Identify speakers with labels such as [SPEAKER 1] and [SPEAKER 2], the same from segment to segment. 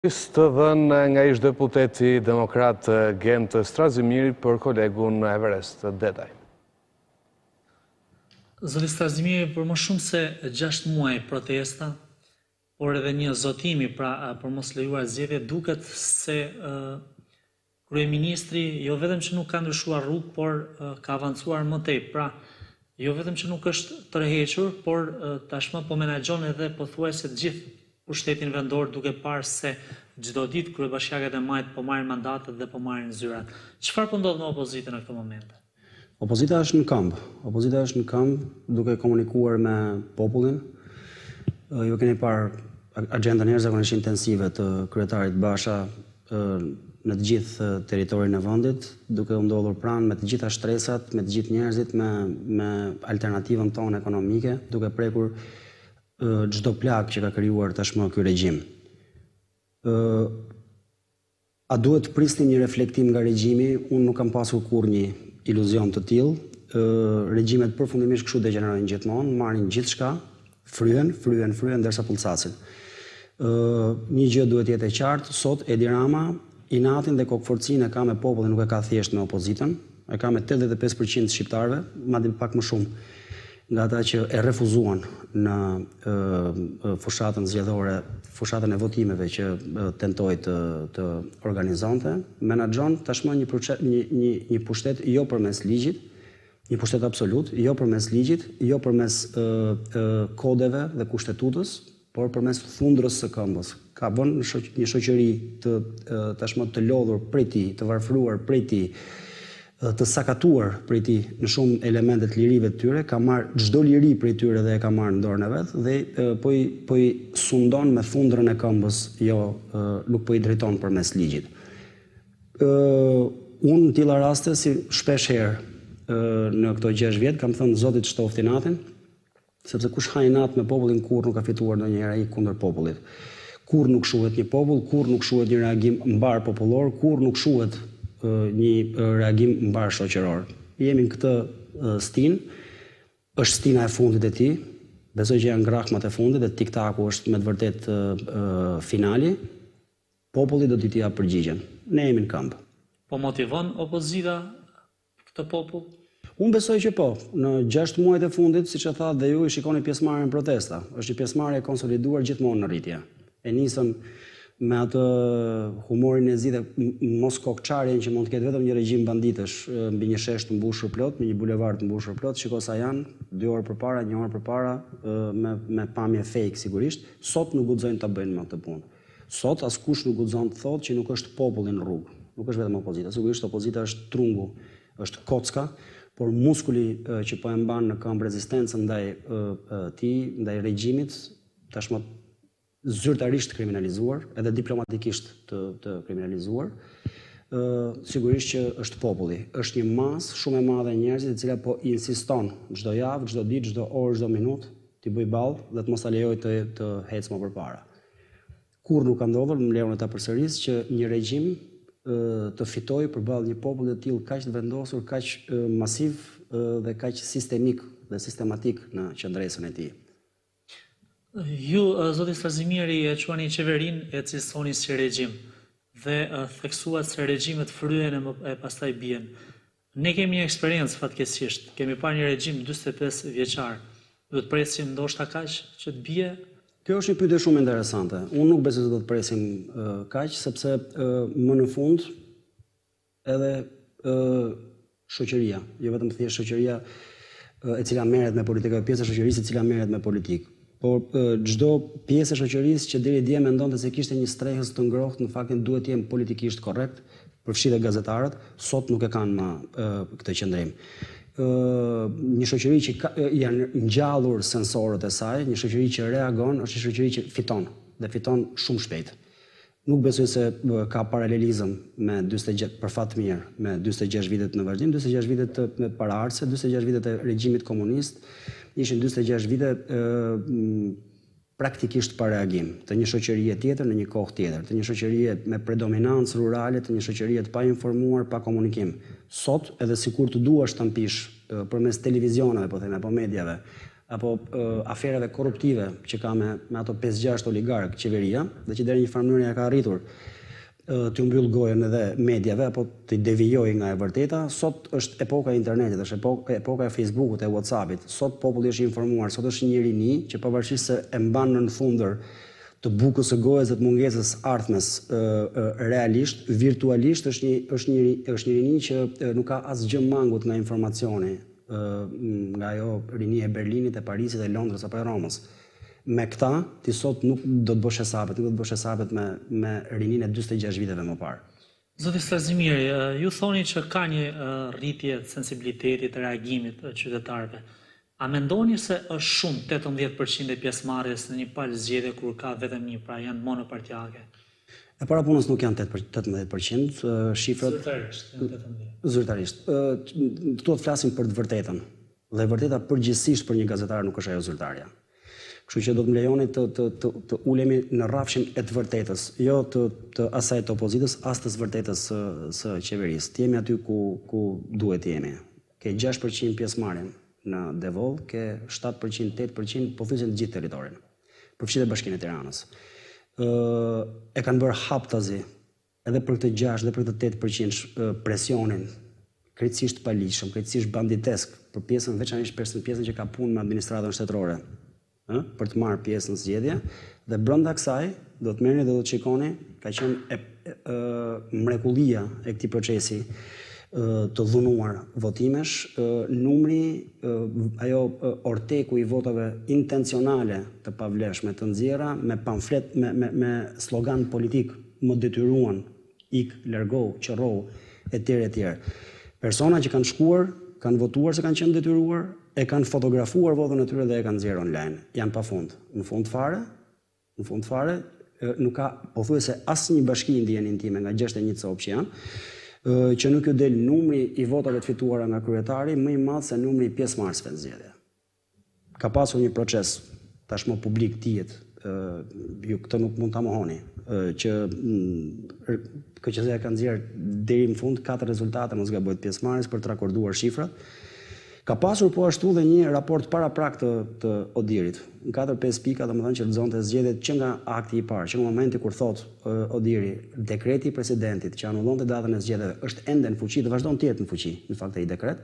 [SPEAKER 1] Të dhënë nga ish deputeti demokrat Gent Strazimiri për kolegun Everest Detaj.
[SPEAKER 2] Zoti Strazimiri, për më shumë se 6 muaj protesta, por edhe një zotimi për mos lejuar zgjedhje, duket se kryeministri jo vetëm që nuk ka ndryshuar rrugë, por ka avancuar më tej. Pra, jo vetëm që nuk është tërhequr, por tashmë po menaxhon edhe pothuajse të gjithë pushtetin vendor, duke parë se çdo ditë kryebashkiakat e majt po marrin mandatet dhe po marrin zyrat. Çfarë po ndodh me opozitën në këtë moment?
[SPEAKER 3] Opozita është në këmbë. Opozita është në këmbë duke komunikuar me popullin. Ju keni parë agjendën jashtëzakonisht intensive të kryetarit Basha në të gjithë territorin e vendit, duke u ndodhur pranë me të gjitha shtresat, me të gjithë njerëzit, me alternativën tonë ekonomike, duke prekur çdo plagë që ka krijuar tashmë ky regjim. A duhet të prisnim një reflektim nga regjimi? Unë nuk kam pasur kurrë iluzion të tillë. Regjimet përfundimisht kështu degenerojnë gjithmonë, marrin gjithçka, fryen derisa pulsasin. Një gjë duhet jetë e qartë, sot Edi Rama inatin dhe kokforcinë ka me popullin, nuk e ka thjesht me opozitën, e ka me 85% të shqiptarëve, madje pak më shumë nga ata që e refuzuan në fushatën zgjedhore, fushatën e votimeve që tentoi të organizonte, menaxhon tashmë një pushtet jo përmes ligjit, një pushtet absolut, jo përmes ligjit, jo përmes kodeve dhe kushtetutës, por përmes thundrës së këmbës. Ka vënë një shoqëri tashmë të lodhur prej tij, të varfëruar prej tij, të sakatuar prej tij në shumë elemente të lirive të tyre, ka marrë çdo liri prej tyre dhe e ka marrë në dorën e vet dhe po i sundon me thundrën e këmbës, jo nuk po i drejton përmes ligjit. Unë në tilla raste, si shpesh herë në këto 6 vjet, kam thënë Zotit shtofti natin, sepse kush ha inat me popullin kurrë nuk ka fituar ndonjëherë ai kundër popullit. Kurrë nuk shuhet një popull, kurrë nuk shuhet një reagim mbar popullor, kurrë nuk shuhet një reagim mbar shoqëror. Jemi në këtë stinë, është stina e fundit e tij, besoj që janë ngrahmat e fundit dhe tiktaku është me të vërtet finali, populli do t'i japë përgjigjen. Ne jemi në këmbë.
[SPEAKER 2] Po motivon opozita këtë popull?
[SPEAKER 3] Unë besoj që po. Në 6 muajt e fundit, siç e thatë dhe ju, i shikoni pjesëmarrjen në protesta. Është një pjesëmarrje e konsoliduar gjithmonë në rritje. E nisëm me atë humorin e zi dhe mos kokçarjen që mund të ketë vetëm një regjim banditësh mbi një shesh të mbushur plot, me një bulevard të mbushur plot, shiko sa janë 2 orë përpara, 1 orë përpara, me pamje fake sigurisht. Sot nuk guxojnë ta bëjnë më këtë punë. Sot askush nuk guxon të thotë që nuk është populli në rrugë. Nuk është vetëm opozita. Sigurisht opozita është trungu, është kocka, por muskuli që po e mban në këmbë rezistencën ndaj tij, ndaj regjimit, tashmë zyrtarisht kriminalizuar, edhe diplomatikisht të kriminalizuar, sigurisht që është populli. Është një masë shumë e madhe e njerëzit e cila po insiston çdo javë, çdo ditë, çdo orë, çdo minutë t'i bëj ballë dhe të mos ta lejoj të ecë më përpara. Kur nuk ka ndodhur, më lejoni ta përsëris, që një regjim të fitojë përballë një populli të tillë kaq të vendosur, kaq masiv dhe kaq sistemik dhe sistematik në qendresën e tij.
[SPEAKER 2] Ju, Zoti Strazimiri, e quani qeverinë e cilësoni si regjim dhe theksuat se regjimet fryen e pastaj bien. Ne kemi një eksperiencë fatkeqësisht. Kemi parë një regjim 45 vjeçar. Do të presim ndoshta kaq që të bie?
[SPEAKER 3] Kjo është një pyetje shumë interesante. Unë nuk besoj se do të presim kaq, sepse më në fund edhe shoqëria, jo vetëm thjesht shoqëria e cila merret me politikë, pjesë e shoqërisë e cila merret me politikë. Por çdo pjesë e shoqërisë që deri dje mendonte se kishte një strehës të ngrohtë, në faktin duhet të jenë politikisht korrekt, përfshi dhe gazetarët, sot nuk e kanë më këtë qëndrim. Një shoqëri që janë ngjallur sensorët e saj, një shoqëri që reagon, është një shoqëri që fiton dhe fiton shumë shpejt. Nuk besoj se ka paralelizëm me 46, për fat mirë, me 46 vitet në vazhdim, 46 vitet me paraardhse, 46 vitet e regjimit komunist, ishin 46 vite praktikisht pa reagim të një shoqërie tjetër në një kohë tjetër, të një shoqërie me predominancë rurale, të një shoqërie të pa informuar, pa komunikim. Sot, edhe sikur të duash ta mpish përmes televizioneve, po them, apo mediave, apo afereve korruptive që ka me ato 5-6 oligark qeveria, dhe që deri një farë mënyrë ka arritur të mbyll gojën edhe mediave apo të devijojë nga e vërteta. Sot është epoka e internetit, është epoka e Facebookut, e WhatsAppit. Sot populli është informuar, sot është një rini që pavarësisht se e mban në fundër të bukës së gojës dhe të mungesës ardhmes realisht, virtualisht është një rini që nuk ka asgjë mangut nga informacioni, nga ajo rini e Berlinit, e Parisit, e Londrës apo e Romës. Me këta, ti sot nuk do të bësh hesabet me rinin e 46 viteve më parë.
[SPEAKER 2] Zoti Strazimiri, ju thoni që ka një rritje të sensibilitetit, të reagimit të qytetarëve. A mendoni se është shumë 18% e pjesëmarrjes në një palë zgjedhje kur ka vetëm një, pra janë monopartiake?
[SPEAKER 3] E para punës nuk janë 18%, shifrat... Zyrtarisht. Këtu të flasim për të vërtetën. Dhe vërteta përgjithsisht për një gazetar nuk është ajo zyrtarja. Kështu që do të më lejoni të ulemi në rrafshin e të vërtetës, jo të asaj të opozitës, as të vërtetës së qeverisë. Të jemi aty ku duhet të jemi. Ke 6% pjesëmarrjen në Devoll, ke 7%, 8% pothuajse në gjithë territorin. Përfshirë Bashkinë e Tiranës. E kanë bërë haptazi edhe për këtë 6 dhe për këtë 8% presionin krejtësisht paligjshëm, krejtësisht banditesk për pjesën, veçanërisht për pjesën që ka punë me administratën shtetërore, për të marrë pjesë në zgjedhje, dhe brenda kësaj do të merrni dhe do të shikoni, ka qenë mrekullia e këtij procesi të dhunuar votimesh, numri, ajo orteku i votave intencionale të pavlefshme të nxjerra me pamflet, me slogan politik, më detyruan, ik, largohu, qërrohu, etj. Persona që kanë shkuar, kanë votuar se kanë qenë detyruar, e kanë fotografuar votën e tyre dhe e kanë nxjerrë online. Janë pafund. Në fund fare, nuk ka pothuajse asnjë bashki në dijenin time nga 61 cop që janë, që nuk ju del numri i votave të fituara nga kryetari më i madh se numri i pjesëmarrësve në zgjedhje. Ka pasur një proces tashmë publik tijet, ju këtë nuk mund ta mohoni, që KQZ ka nxjerrë deri në fund 4 rezultate mos gaboj pjesëmarrjes për të rakorduar shifrat. Ka pasur po ashtu dhe një raport paraprak të Odirit, në 4-5 pika, domethënë që lexonte zgjedhjet që nga akti i parë, që në momenti kur thot Odiri, dekreti i presidentit që anullonte datën e zgjedhjeve është ende në fuqi dhe vazhdon të jetë në fuqi, në fakt ai dekret.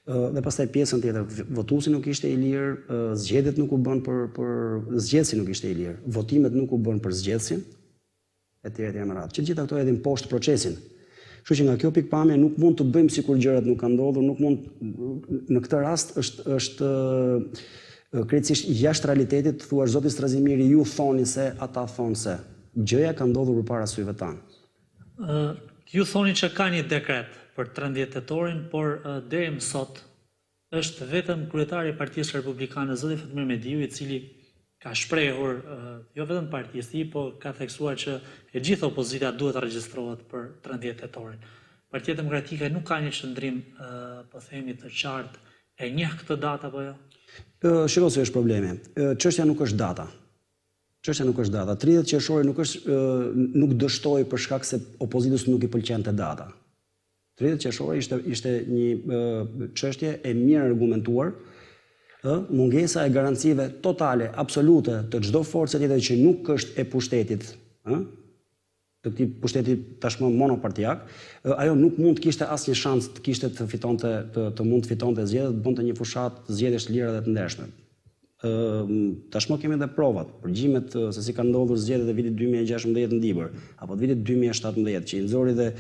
[SPEAKER 3] Dhe pastaj pjesën tjetër, votuesi nuk ishte i lirë, zgjedhjet nuk u bën për zgjedhësi nuk ishte i lirë, votimet nuk u bën për zgjedhësin, etj. Me radhë. Që gjitha këto edhin poshtë procesin. Kështu që nga kjo pikpamje nuk mund të bëjmë sikur gjërat nuk kanë ndodhur, nuk mund, në këtë rast është krejtësisht jashtë realitetit të thuash zoti Strazimiri, ju thoni se, ata thonë se. Gjëja ka ndodhur përpara syve tanë.
[SPEAKER 2] Ju thoni që ka një dekret për 13 tetorin, por deri më sot është vetëm kryetari i Partisë Republikane, zoti Fatmir Mediu, i cili ka shprehur, jo vetëm partisë tij, po ka theksuar që e gjithë opozita duhet të regjistrohet për 13 tetorin. Partia Demokratike nuk ka një qëndrim, po themi, të qartë, e njeh këtë datë apo jo?
[SPEAKER 3] Shiko se është problemi. Çështja nuk është data. 30 qershori nuk dështoi për shkak se opozitës nuk i pëlqente data. 30 qershori ishte një çështje e mirë argumentuar, mungesa e garancive totale, absolute të çdo force tjetër që nuk është e pushtetit, të këtij pushteti tashmë monopartiak, ajo nuk mund të kishte asnjë shans të kishte të fitonte të mund të fitonte zgjedhjet, të bënte një fushat zgjedhjesh të lira dhe të ndershme. Tashmë kemi edhe provat, përgjimet se si kanë ndodhur zgjedhjet e vitit 2016 në Dibër, apo të vitit 2017 që i nxori dhe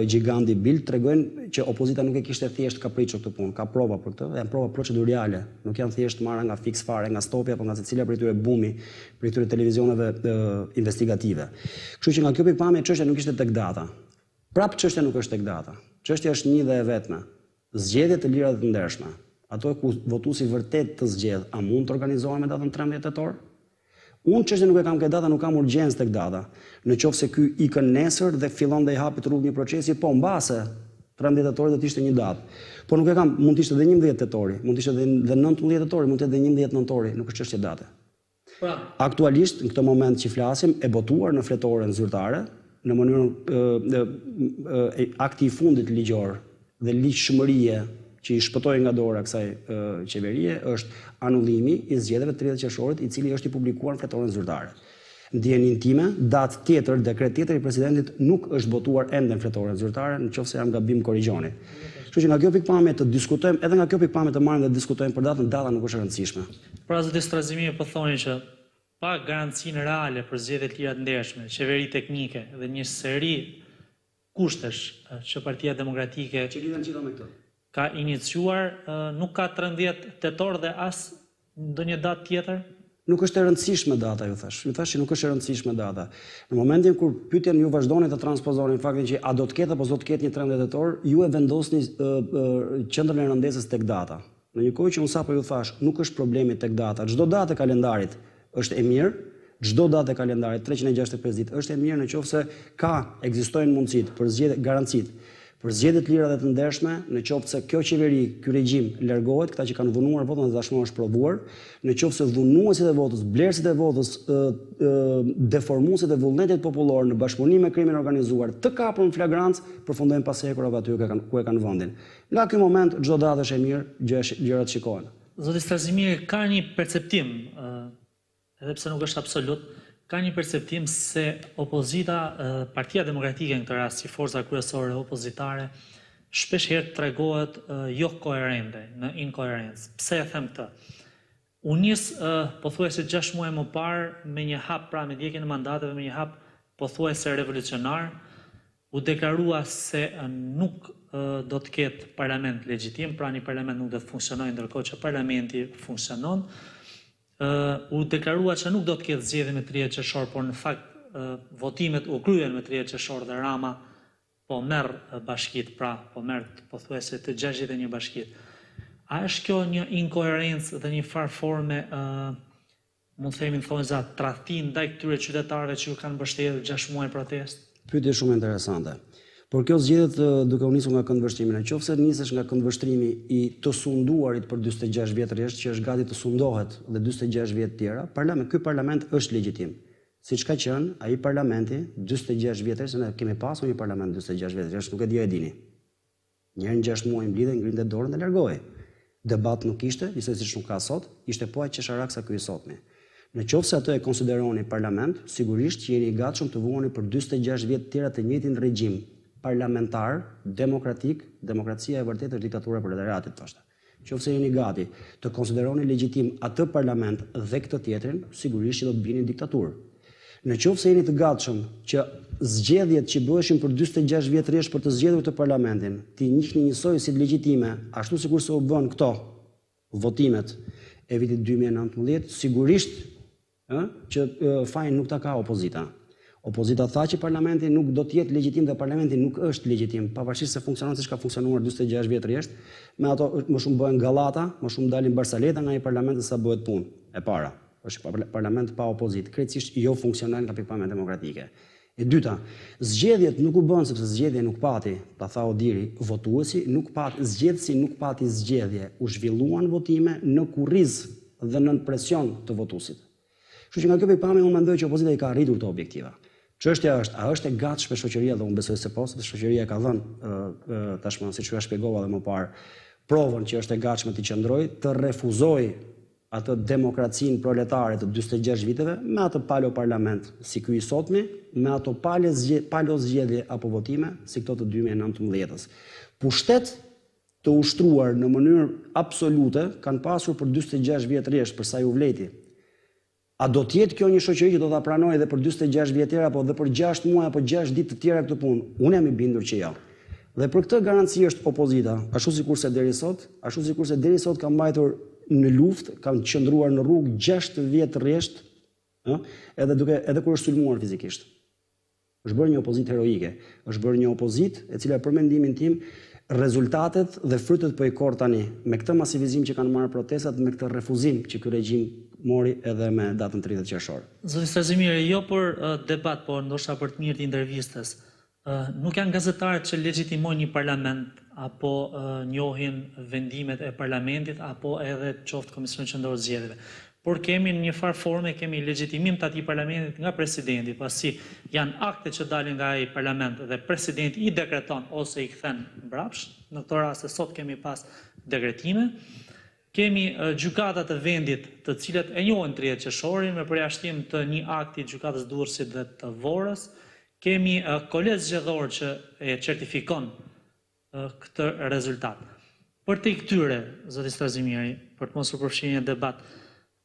[SPEAKER 3] giganti Bild tregojnë që opozita nuk e kishte thjesht kapriço këtë punë, ka prova për këtë, janë prova procedurale, nuk janë thjesht marra nga fiks fare, nga stopi apo nga secila prej tyre bumi, prej tyre televizioneve investigative. Kështu që nga kjo pikpamje çështja nuk ishte tek data. Prap çështja nuk është tek data. Çështja është një dhe e vetme. Zgjedhje të lira dhe të ndershme. Ato ku votuesi vërtet të zgjedh, a mund të organizohen me datën 13 tetor? Unë çështja nuk e kam këtë data, nuk kam urgjencë tek data. Në qoftë se ky ikën nesër dhe fillon dhe i hapet rrugë një procesi, po mbase 13 tetori do të ishte një datë. Po nuk e kam, mund të ishte edhe 11 tetori, mund të ishte edhe 19 tetori, mund të ishte edhe 11 nëntori, nuk është çështje date. Aktualisht në këtë moment që flasim e botuar në fletoren zyrtare në mënyrën akti i fundit ligjor dhe ligjshmërie që i shpëtoi nga dora kësaj qeverie është anullimi i zgjedhjeve të 30 qershorit, i cili është i publikuar në fletoren zyrtare. Ndjenin time, datë tjetër, dekret tjetër i presidentit nuk është botuar ende në fletoren zyrtare, nëse jam gabim korrigjoni. Kështu që nga kjo pikpamje të diskutojmë, edhe nga kjo pikpamje të marrim dhe diskutojmë për datën, data nuk është e rëndësishme.
[SPEAKER 2] Pra zoti Strazimiri po thonin që pa garancinë reale për zgjedhje të lira të ndershme, qeveri teknike dhe një seri kushtesh që Partia Demokratike
[SPEAKER 3] që lidhen gjithë me këtë
[SPEAKER 2] ka iniciuar, nuk ka 13 tetor dhe as ndonjë datë tjetër?
[SPEAKER 3] Nuk është e rëndësishme data, ju thash që nuk është e rëndësishme data. Në momentin kur pyetjen ju vazhdoni të transpozoni faktin që a do të ketë apo s'do të ketë një 13 tetor, ju e vendosni qendrën e rëndësisë tek data. Në një kohë që unë sapo ju thash, nuk është problemi tek data. Çdo datë e kalendarit është e mirë, çdo datë e kalendarit 365 ditë është e mirë nëse ekzistojnë mundësitë për zgjedhje, garancitë për zgjedhje të lira dhe të ndershme, nëse kjo qeveri, ky regjim largohet, këta që kanë dhunuar votën dhe tashmë është provuar, nëse dhunuesit e votës, blerësit e votës, deformuesit e vullnetit popullor në bashkëpunim me krimin organizuar, të kapur në flagrancë, përfundojnë pas hekurave aty ku e kanë vendin. Nga ky moment çdo datë është e mirë, gjërat shikohen.
[SPEAKER 2] Zoti Strazimiri, ka një perceptim, edhe pse nuk është absolut, ka një perceptim se opozita, Partia Demokratike në këtë rast, si forca kryesore opozitare, shpesh herë tregohet jo koherente, në inkoherencë. Pse e them këtë? U nis pothuajse 6 muaj më parë me një hap, pra me ndjekjen e mandateve, me një hap pothuajse revolucionar, u deklarua se nuk do të ketë parlament legjitim, pra një parlament nuk do të funksionojë ndërkohë që parlamenti funksionon. U deklarua që nuk do të ketë zgjedhje me 30 qershor, por në fakt votimet u kryen me 30 qershor dhe Rama po merr bashkitë, pra po merr pothuajse të 61 bashkitë. A është kjo një inkoherencë dhe një farë forme, mund të themi thonjza, tradhti ndaj këtyre qytetarëve që ju kanë mbështetur 6 muaj protestë?
[SPEAKER 3] Pyetje shumë interesante. Por kjo zgjedhjet duke u nisur nga këndvështrimi, nëse nisesh nga këndvështrimi i të sunduarit për 46 vjet rresht, që është gati të sundohet dhe 46 vjet tjera, ky parlament është legjitim. Siç ka qenë ai parlamenti 46 vjet rresht, ne kemi pasur një parlament 46 vjet rresht, nuk e di a e dini. Njëherë në 6 muaj mblidhej, ngrinte dorën dhe largohej. Debat nuk ishte, ishte siç nuk ka sot, ishte po aq qesharak sa ky i sotmi. Nëse atë e konsideroni parlament, sigurisht që jeni i gatshëm të vuani për 46 vjet tjera të njëjtin regjim parlamentar, demokratik, demokracia e vërtetë është diktatura e proletariatit, thoshte. Nëse jeni gati të konsideroni legjitim atë parlament dhe këtë tjetrin, sigurisht që do të bini diktaturë. Nëse jeni të gatshëm që zgjedhjet që bëheshin për 46 vjet rresht për të zgjedhur të parlamentin, ti njihni njësoj si legjitime, ashtu sikur se u bën këto votimet e vitit 2019, sigurisht që fajin nuk ta ka opozita. Opozita tha që parlamenti nuk do të jetë legjitim dhe parlamenti nuk është legjitim, pavarësisht se funksionon siç ka funksionuar 46 vjet rresht, me ato më shumë bëhen gallata, më shumë dalin barsaleta nga një parlament sa bëhet punë. E para, është parlament pa opozitë, krejtësisht jo funksional nga pikpamja demokratike. E dyta, zgjedhjet nuk u bën sepse zgjedhje nuk pati, ta tha Odiri, votuesi nuk pati, zgjedhësi nuk pati zgjedhje, u zhvilluan votime në kurriz dhe në presion të votuesit. Kështu që nga kjo pikpamje unë mendoj që opozita i ka arritur këto objektiva. Çështja është, a është e gatshme shoqëria, dhe unë besoj se po, sepse shoqëria ka dhënë tashmë, siç ju shpjegova edhe më parë, provën që është e gatshme të qëndrojë, të refuzojë atë demokracinë proletare të 46 viteve me atë palo parlament si ky i sotmi, me ato palo zgjedhje apo votime si këto të 2019-s. Pushtet të ushtruar në mënyrë absolute kanë pasur për 46 vjet rresht për sa ju vleti. A do të jetë kjo një shoqëri që do ta pranojë edhe për 46 vjet tjera apo edhe për 6 muaj apo 6 ditë të tjera këtë punë? Unë jam i bindur që jo. Dhe për këtë garanci është opozita, ashtu sikurse deri sot ka mbajtur në luftë, kanë qëndruar në rrugë 6 vjet rresht, edhe kur është sulmuar fizikisht. Është bërë një opozitë heroike, është bërë një opozitë e cila për mendimin tim rezultatet dhe frytet po i korr tani me këtë masivizim që kanë marrë protestat, me këtë refuzim që ky regjim mori edhe me datën 30 qershor.
[SPEAKER 2] Zoti Strazimiri, jo për debat, por ndoshta për të mirë të intervistës. Nuk janë gazetarët që legjitimojnë një parlament apo njohin vendimet e parlamentit apo edhe qoftë Komisioni Qendror i Zgjedhjeve. Por kemi në një farë forme, kemi legjitimim të atij parlamentit nga presidenti, pasi janë akte që dalin nga ai parlament dhe presidenti i dekreton ose i kthen mbrapsht. Në këtë rast sot kemi pas dekretime. Kemi gjykatat e vendit të cilat e njohin 30 qershorin me përjashtim të një akti gjykatës Durrësit dhe të Vorës. Kemi kolegj zgjedhor që e certifikon këtë rezultat. Për te këtyre, zoti Strazimiri, për të mos u përfshirë një debat,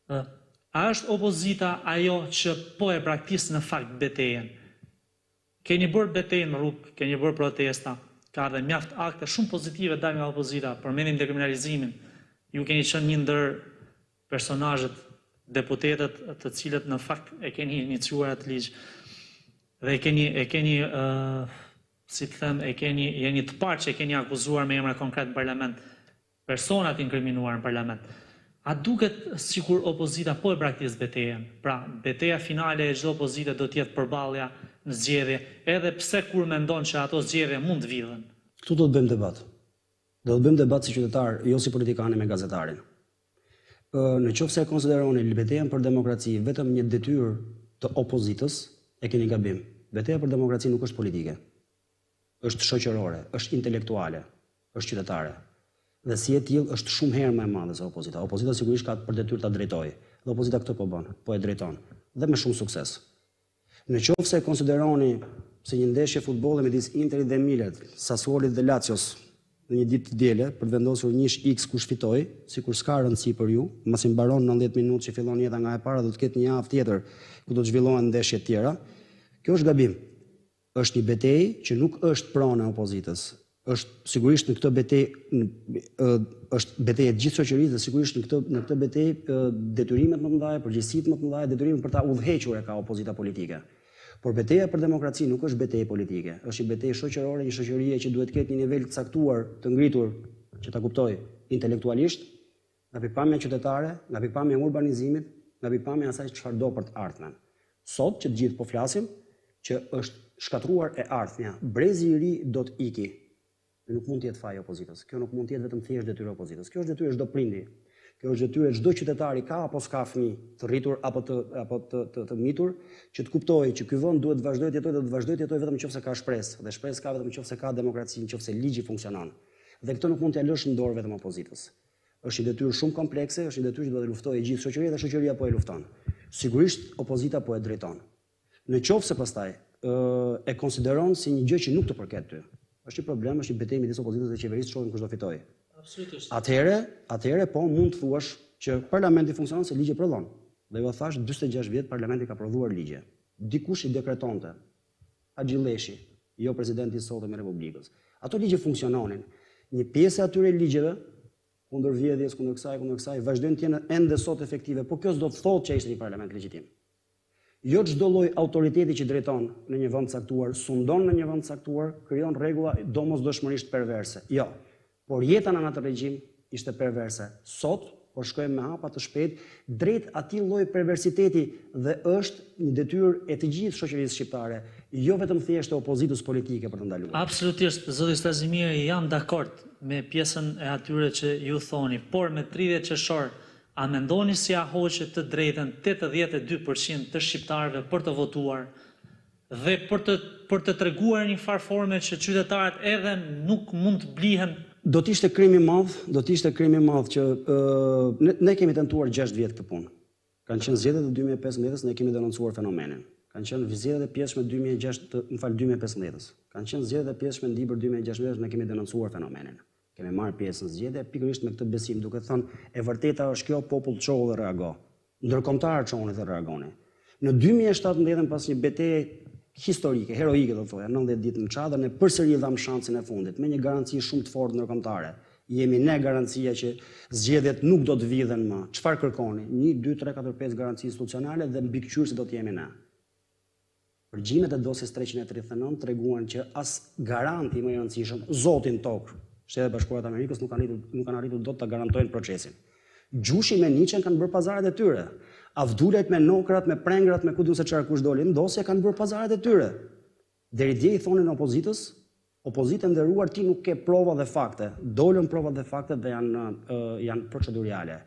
[SPEAKER 2] a është opozita ajo që po e praktikon në fakt betejën? Keni bërë betejë në rrugë, keni bërë protesta, ka dhe mjaft akte shumë pozitive dalë nga opozita, përmendim dekriminalizimin. Ju keni qenë një ndër personazhet, deputetët të cilët në fakt e keni iniciuar atë ligj. Dhe e keni si të them, jeni të parë që e keni akuzuar me emra konkret në parlament, personat inkriminuar në parlament. A duket sikur opozita po e praktikon betejën? Pra, beteja finale e çdo opozite do të jetë përballja në zgjedhje, edhe pse kur mendon që ato zgjedhje mund të vidhen.
[SPEAKER 3] Këtu do të bëjmë debat. Do të bëjmë debat si qytetar, jo si politikanë me gazetarin. Në qoftë se e konsideroni betejën për demokraci vetëm një detyrë të opozitës, e keni gabim. Beteja për demokraci nuk është politike. Është shoqërore, është intelektuale, është qytetare. Dhe si e tillë është shumë herë më e madhe se opozita. Opozita sigurisht ka për detyrë ta drejtojë. Dhe opozita këtë po bën, po e drejton. Dhe me shumë sukses. Në qoftë se e konsideroni se një ndeshje futbolli midis Interit dhe Milanit, Sassuolit dhe Lazios në një ditë të diele për të vendosur një X kush fitoi, sikur s'ka rëndësi për ju, mbasi mbaron 90 minutë që fillon jeta nga e para, do të ketë një javë tjetër ku do të zhvillohen ndeshje të tjera. Kjo është gabim. Është një betejë që nuk është pronë e opozitës. Është sigurisht në këtë betejë është betejë e gjithë shoqërisë dhe sigurisht në këtë betejë detyrimet më të mëdha, përgjegjësitë më të mëdha, detyrimet për ta udhëhequr e ka opozita politike. Por beteja për demokraci nuk është betejë politike, është një betejë shoqërore, një shoqërie që duhet të ketë një nivel të caktuar, të ngritur, që ta kuptoj intelektualisht, nga pikpamja qytetare, nga pikpamja e urbanizimit, nga pikpamja e asaj çfarë do për të ardhmen. Sot që të gjithë po flasim që është shkatruar e ardhmja, brezi i ri do të iki. Nuk mund të jetë faji opozitës. Kjo nuk mund të jetë vetëm thjesht detyrë opozitës. Kjo është detyrë çdo prindi. Kjo është detyrë çdo qytetari ka apo s'ka fëmijë të rritur apo të mitur, që të kuptojë që ky vend duhet të vazhdojë të jetojë dhe të vazhdojë të jetojë vetëm nëse ka shpresë. Dhe shpresë ka vetëm nëse ka demokraci, nëse ligji funksionon. Dhe këtë nuk mund t'ia lësh në dorë vetëm opozitës. Është një detyrë shumë komplekse, është një detyrë që duhet të luftojë gjithë shoqëria dhe shoqëria po e lufton. Sigurisht opozita po e drejton. Në qoftë se pastaj e konsideron si një gjë që nuk të përket ty. Është një problem, është një betejë midis opozitës dhe qeverisë, shohim kush do fitojë.
[SPEAKER 2] Absolutisht.
[SPEAKER 3] Atëherë po mund të thuash që parlamenti funksionon se ligji prodhon. Dhe ju thash 46 vjet parlamenti ka prodhuar ligje. Dikush i dekretonte. Axhilleshi, jo presidenti i sotëm i Republikës. Ato ligje funksiononin. Një pjesë e atyre ligjeve kundër vjedhjes, kundër kësaj, vazhdojnë të jenë ende sot efektive, por kjo s'do të thotë që ishte një parlament legjitim. Jo çdo lloj autoriteti që drejton në një vend caktuar, sundon në një vend caktuar, krijon rregulla domosdoshmërisht perverse. Jo. Por jeta në atë regjim ishte perverse. Sot, por shkojmë me hapa të shpejt drejt atij lloji perversiteti dhe është një detyrë e të gjithë shoqërisë shqiptare, jo vetëm thjesht e opozitës politike për të ndaluar.
[SPEAKER 2] Absolutisht, zoti Strazimiri, jam dakord me pjesën e atyre që ju thoni, por me 30 qershor, a mendoni si a hoqet të drejtën 82% të shqiptarëve për të votuar dhe për të treguar një farë forme që qytetarët edhe nuk mund të blihen?
[SPEAKER 3] Do të ishte krim i madh që ne kemi tentuar 6 vjet këtë punë. Kanë qenë zgjedhjet e 2015-s, ne kemi denoncuar fenomenin. Kanë qenë zgjedhjet e pjesme 2015-s. Kanë qenë zgjedhjet e pjesme në dhibër 2016-s, ne kemi denoncuar fenomenin. Kemi marrë pjesë në zgjedhje pikërisht me këtë besim, duke thënë e vërteta është kjo, popull çohu dhe reago. Ndërkombëtarët çohuni dhe reagoni. Në 2017 pas një betejë historike, heroike do thoya, 90 ditë në Çadër, ne përsëri dham shansin e fundit me një garanci shumë të fortë ndërkombëtare. Jemi ne garancia që zgjedhjet nuk do të vidhen më. Çfarë kërkoni? 1, 2, 3, 4, 5 garanci institucionale dhe mbikëqyrësi do të jemi ne. Përgjimet e dosjes 339 treguan që as garanti më i rëndësishëm, Zotin tokë, Shtetet Bashkuara të Amerikës nuk kanë arritur dot ta garantojnë procesin. Gjushi me Niçen kanë bërë pazaret e tyre. Avdulet me nokrat, me prengrat, me ku diun se çfarë kush dolin, ndosje kanë bërë pazaret e tyre. Deri dje i thonin opozitës, opozitë nderuar, ti nuk ke prova dhe fakte. Dolën provat dhe faktet dhe janë procedurale.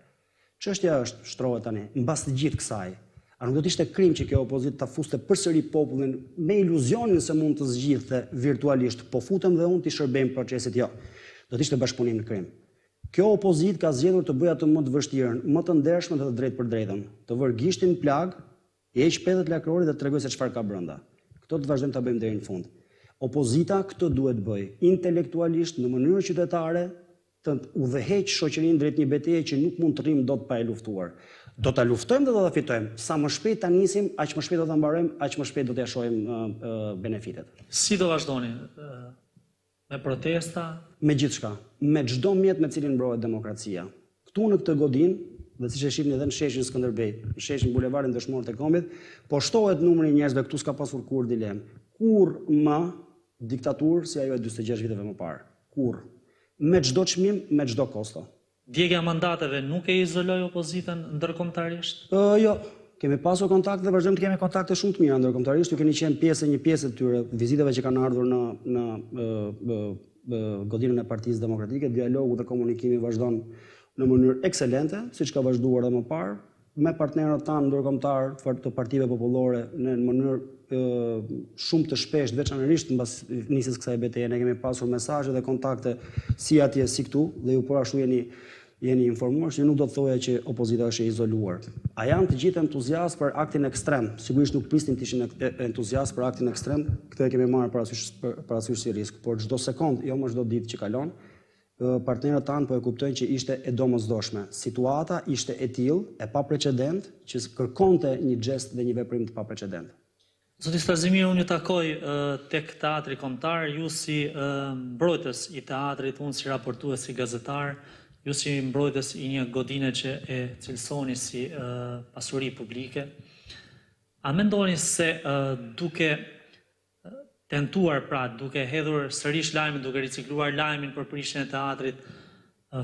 [SPEAKER 3] Çështja është, shtrohet tani, mbas të gjithë kësaj, a nuk do të ishte krim që kjo opozitë ta fuste përsëri popullin me iluzionin se mund të zgjidhte virtualisht, po futem dhe unë ti shërbejmë procesit? Jo. Do të ishte bashkëpunim në krim. Kjo opozitë ka zgjedhur të bëjë atë më të vështirën, më të ndershme dhe të drejtë për drejtën, të vërë gishtin plag, i heq petet lakrori dhe të tregoj se çfarë ka brenda. Këto të vazhdojmë ta bëjmë deri në fund. Opozita këtë duhet bëj, intelektualisht në mënyrë qytetare, të udhëheq shoqërinë drejt një betejë që nuk mund të rrim dot pa e luftuar. Do ta luftojmë dhe do ta fitojmë. Sa më shpejt ta nisim, aq më shpejt do ta mbarojmë, aq më shpejt do t'ia shohim benefitet.
[SPEAKER 2] Si do vazhdoni? Me protesta?
[SPEAKER 3] Me gjithçka, me çdo mjet me cilin mbrohet demokracia. Këtu në këtë godinë, dhe siç e shihni edhe në sheshin Skënderbej, në sheshin bulevardin Dëshmorët e Kombit, po shtohet numri i njerëzve, këtu s'ka pasur kur dilemë. Kur më diktaturë si ajo e 46 viteve më parë. Kur. Me çdo çmim, me çdo kosto.
[SPEAKER 2] Djegja mandateve nuk e izoloi opozitën ndërkombëtarisht?
[SPEAKER 3] Jo, kemi pasur kontakte dhe vazhdojmë të kemi kontakte shumë të mira ndërkombëtarisht, ju keni qenë një pjesë të tyre, vizitave që kanë ardhur në godinën e Partisë Demokratike, dialogu dhe komunikimi vazhdon në mënyrë ekselente, siç ka vazhduar edhe më parë, me partnerët tanë ndërkombëtar të partive popullore në mënyrë shumë të shpeshtë, veçanërisht mbas nisjes kësaj betejë, ne kemi pasur mesazhe dhe kontakte si atje si këtu, dhe ju por ashtu jeni informuar se nuk do të thoja që opozita është e izoluar. A janë të gjithë entuziast për aktin ekstrem? Sigurisht nuk prisnim të ishin entuziast për aktin ekstrem, këtë e kemi marrë parasysh si risk, por çdo sekond, jo më çdo ditë që kalon, partnerët tanë po e kuptojnë që ishte e domosdoshme. Situata ishte e tillë, e paprecedent, që kërkonte një gest dhe një veprim të paprecedent.
[SPEAKER 2] Zoti Strazimir, unë ju takoj tek teatri kombëtar, ju si mbrojtës i teatrit, unë si raportues, si gazetar, ju si mbrojtës i një godine që e cilësoni si pasuri publike. A mendoni se duke tentuar, pra duke hedhur sërish lajmin, duke ricikluar lajmin për prishjen e teatrit,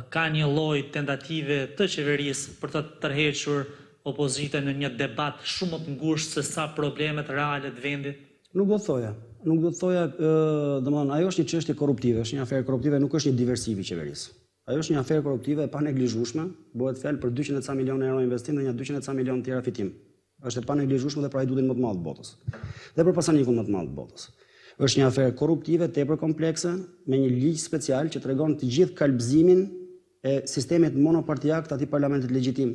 [SPEAKER 2] ka një lloj tentative të qeverisë për të tërhequr opozitën në një debat shumë më të ngushtë se sa problemet reale të vendit?
[SPEAKER 3] Nuk do të thoja. Nuk do të thoja, domethënë, ajo është një çështje korruptive, është një aferë korruptive, nuk është një diversiv i qeverisë. Ajo është një aferë korruptive e paneglizhueshme, bëhet fjalë për 200 ca milionë euro investim dhe një 200 ca milionë tjera fitim. Është e paneglizhueshme dhe pra i dutin më të madh të botës. Dhe për pasanikun më të madh të botës. Është një aferë korruptive, tepër komplekse, me një ligj special që tregon të gjithë kalbëzimin e sistemit monopartiak të atij parlamentit legjitim,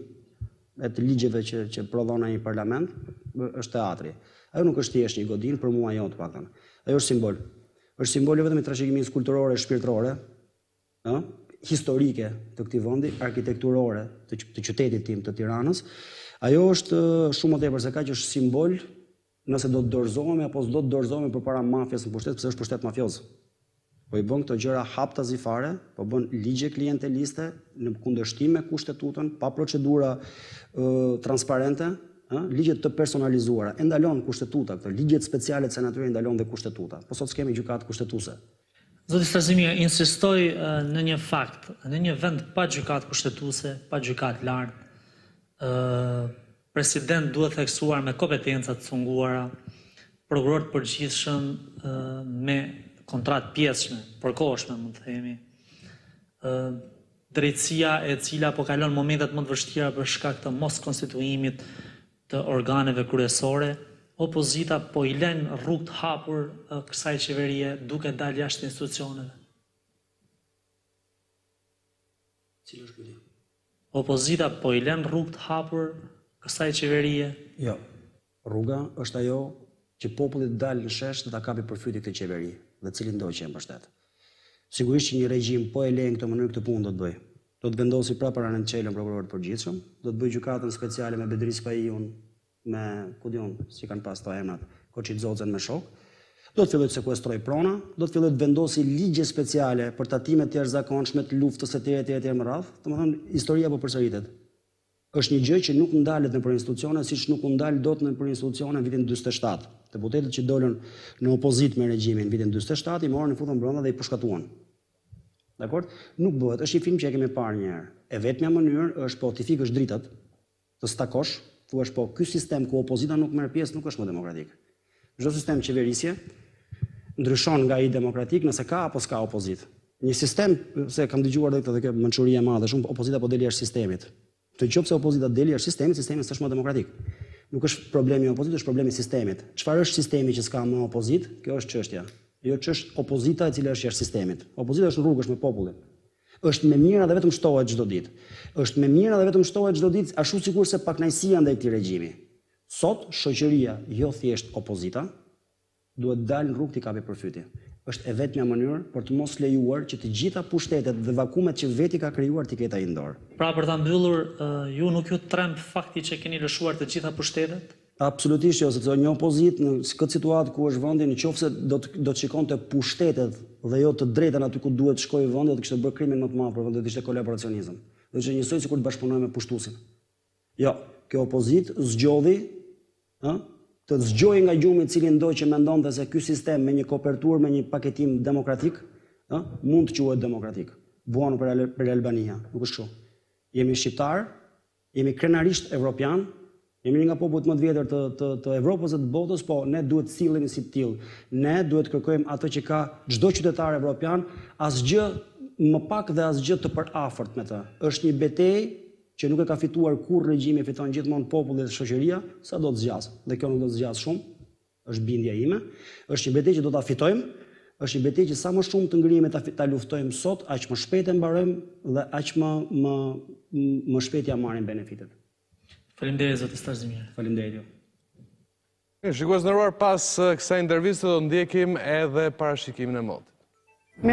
[SPEAKER 3] e të ligjeve që prodhon ai parlament, është teatri. Ajo nuk është thjesht një godinë, për mua jo të paktën. Ajo është simbol. Është simbol jo vetëm i trashëgimisë kulturore, shpirtërore, historike të këtij vendi, arkitekturore të qytetit tim të Tiranës. Ajo është shumë më tepër se kaq, është simbol nëse do të dorëzohemi apo s'do të dorëzohemi përpara mafjes në pushtet, pse është pushtet mafioz. Po i bën këto gjëra haptazi fare, po bën ligje klienteliste në kundërshtim me kushtetutën, pa procedura transparente, ligjet të personalizuara. E ndalon kushtetuta këto, ligjet speciale të senatorit ndalon dhe kushtetuta. Po sot s'kemi gjykatë kushtetuese.
[SPEAKER 2] Zoti Strazimir, insistoj në një fakt, në një vend pa gjykatë kushtetuese, pa gjykatë lartë, president duhet theksuar me kompetenca të cunguara, prokuror të përgjithshëm me kontratë pjesshme, përkohshme, mund të themi. Drejtësia e cila po kalon momentet më të vështira për shkak të mos konstituimit të organeve kryesore, opozita po i lën rrugë të hapur kësaj qeverie duke dalë jashtë institucioneve.
[SPEAKER 3] Cili është pyetja?
[SPEAKER 2] Opozita po i lën rrugë të hapur kësaj qeverie?
[SPEAKER 3] Jo. Rruga është ajo që populli të dalë në shesh dhe ta kapi përfyti këtë qeveri, dhe cilin do që e mbështet. Sigurisht që një regjim po e lejnë këtë mënyrë këtë punë do të bëj. Do të vendosi prapë para në çelën prokurorët të përgjithshëm, do të bëj gjykatën speciale me Bedris Paiun, me kudion, si kanë pas to emrat, Koçitzocën me shok. Do të filloj të sekuestroj prona, do të filloj të vendosi ligje speciale për tatime të jashtëzakonshme të luftës etj më radh. Domethënë historia po përsëritet. Është një gjë që nuk ndalet nëpër institucione, siç nuk u ndal dot nëpër institucione në vitin 47. Deputetët që dolën në opozitë me regjimin në vitin 47 i morën në futën brenda dhe i përshkatuan. Dakor? Nuk bëhet, është një film që e kemi parë një herë. E vetmja mënyrë është po ti fikësh dritat, të stakosh, thuash po ky sistem ku opozita nuk merr pjesë nuk është më demokratik. Çdo sistem qeverisje ndryshon nga i demokratik nëse ka apo s'ka opozitë. Një sistem, se kam dëgjuar edhe këtë mençuri e madhe, shumë opozita po del jashtë sistemit. Të qoftë se opozita del jashtë sistemit, sistemi s'është më demokratik. Nuk është problemi i opozitës, është problemi i sistemit. Çfarë është sistemi që s'ka më opozitë? Kjo është çështja. Jo ç'është opozita e cila është jashtë sistemit. Opozita është në rrugë, është me popullin. Është me mira dhe vetëm shtohet çdo ditë. Është me mira dhe vetëm shtohet çdo ditë, ashtu sikur se pakënaqësia ndaj këtij regjimi. Sot shoqëria, jo thjesht opozita, duhet dalë në rrugë t'i kapi përfytje. Është e vetmja mënyrë për të mos lejuar që të gjitha pushtetet dhe vakumet që veti ka krijuar t'i ketë ai në dorë.
[SPEAKER 2] Pra për ta mbyllur, ju nuk ju tremb fakti që keni lëshuar të gjitha pushtetet?
[SPEAKER 3] Absolutisht jo, sepse një opozitë në këtë situatë ku është vendi, nëse do të shikonte pushtetet dhe jo të drejtën aty ku duhet të shkojë vendi, do të kishte bërë krimin më të madh për vendin, do të ishte kolaboracionizëm. Do të ishte njësoj sikur të bashkëpunojmë me pushtuesin. Jo, kjo opozitë zgjodhi, të zgjojë nga gjumi i cili ndoj që mendonte se ky sistem me një kopertur, me një paketim demokratik, mund të quhet demokratik. Buanu për Albania, nuk është kështu. Jemi shqiptar, jemi krenarisht evropian, jemi nga popujt më të vjetër të Evropës dhe të botës, po ne duhet të sillemi si të tillë. Ne duhet të kërkojmë atë që ka çdo qytetar evropian, asgjë më pak dhe asgjë të përafërt me të. Është një betejë që nuk e ka fituar kurrë regjimi, fiton gjithmonë populli dhe shoqëria, sa do të zgjas. Dhe kjo nuk do të zgjas shumë, është bindja ime. Është një betejë që do ta fitojmë, është një betejë që sa më shumë të ngrihemi ta luftojmë sot, aq më shpejt e mbarojmë dhe aq më shpejt ja marrim benefitet.
[SPEAKER 2] Faleminderit zoti Stazimir.
[SPEAKER 3] Faleminderit ju.
[SPEAKER 1] Shikues nderuar, pas kësaj interviste do ndjekim edhe parashikimin e modës.